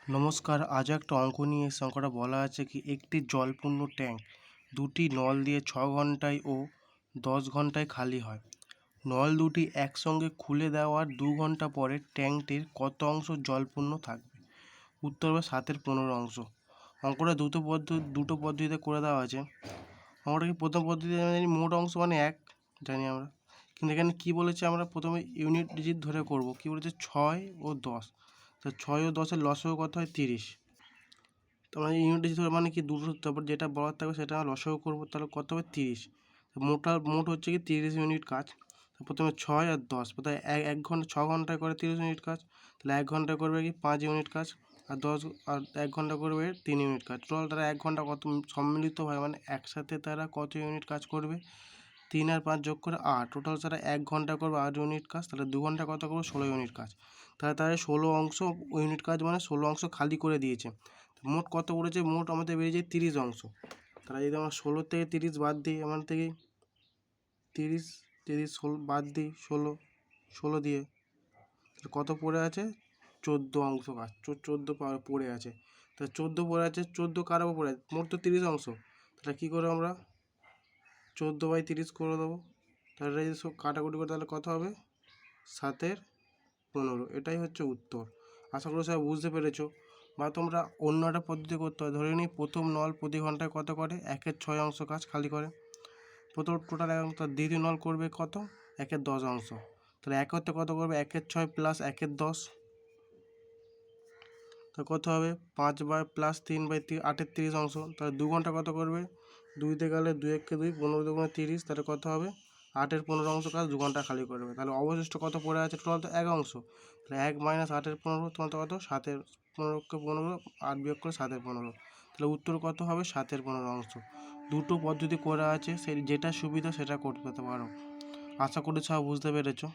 নমস্কার, আজ একটা অঙ্ক নিয়ে এসেছি। অঙ্কটা বলা আছে কি একটি জলপূর্ণ ট্যাঙ্ক দুটি নল দিয়ে 6 ঘন্টায় ও 10 ঘন্টায় খালি হয়। নল দুটি একসঙ্গে খুলে দেওয়ার 2 ঘন্টা পরে ট্যাঙ্কটির কত অংশ জলপূর্ণ থাকবে? উত্তর হবে 7/15 অংশ। অঙ্কটা দুটো পদ্ধতিতে করে দেওয়া আছে। অঙ্কটা কি প্রথম পদ্ধতিতে আমরা জানি মোট অংশ মানে 1 জানি আমরা, কিন্তু এখানে কী বলেছে আমরা প্রথমে ইউনিট ডিজিট ধরে করব। কী বলেছে 6 ও 10, তো 6 ও 10-এর লসাগু কত হয় 30। তো আমরা ইউনিট ডিজিট ধরে মানে কি দুটো, তারপর যেটা বলার থাকবে সেটা লসাগু করবো, তাহলে কত হবে 30। মোট হচ্ছে কি 30 ইউনিট কাজ। প্রথমে 6 আর 10, প্রথমে এক ঘন্টা 6 ঘন্টায় করে 30 ইউনিট কাজ, তাহলে 1 ঘন্টায় করবে কি 5 ইউনিট কাজ, আর 1 ঘন্টা করবে 3 ইউনিট কাজ। টোটাল তারা 1 ঘন্টা কত সম্মিলিতভাবে মানে একসাথে তারা কত ইউনিট কাজ করবে? 3 আর 5 যোগ করে 8। টোটাল তারা 1 ঘন্টা করবে 8 ইউনিট কাজ, তাহলে 2 ঘন্টা কত করবে 16 ইউনিট কাজ। তাহলে তারা 16 অংশ ইউনিট কাজ মানে 16 অংশ খালি করে দিয়েছে। মোট কত করেছে? মোট আমাদের বেরিয়ে যায় 30 অংশ। তাহলে যদি আমরা 16 থেকে 30 বাদ দিই, আমার থেকে 16 বাদ দিই, 16 দিয়ে কত পড়ে আছে? 14 অংশ কাজ, 14 পড়ে আছে। তা 14 পড়ে আছে, 14 কার উপর পড়ে আছে? মোট তো 30 অংশ। তাহলে কী করে আমরা 14/30 করে দেবো। তাহলে যদি সব কাটাকুটি করে তাহলে কত হবে? 7/15। এটাই হচ্ছে উত্তর। আশা করি সবাই বুঝতে পেরেছো। বা তোমরা অন্য একটা পদ্ধতি করতে হয়। ধরে নিই প্রথম নল প্রতি ঘন্টায় কত করে? 1/6 অংশ কাজ খালি করে। প্রথম টোটাল দ্বিতীয় নল করবে কত? 1/10 অংশ। তাহলে 1 হতে কত করবে? 1/6 প্লাস 1/10, তা কত হবে? 5/+3/3 8/30 অংশ। তাহলে 2 ঘন্টা কত করবে? 2তে গেলে 2 1 2 15 2 30, তাহলে কত হবে? 8/15 অংশ কাজ 2 ঘন্টা খালি করবে। তাহলে অবশিষ্ট কত পড়ে আছে? টোটাল তো 1 অংশ। তাহলে 1 - 8/15 তোমার তো কত? 7/15 8 বিয়োগ করে 7/15। তাহলে উত্তর কত হবে? 7/15 অংশ। দুটো পদ্ধতি করা আছে, যেটা সুবিধা সেটা করতে পারো। আশা করি সব বুঝতে পেরেছো।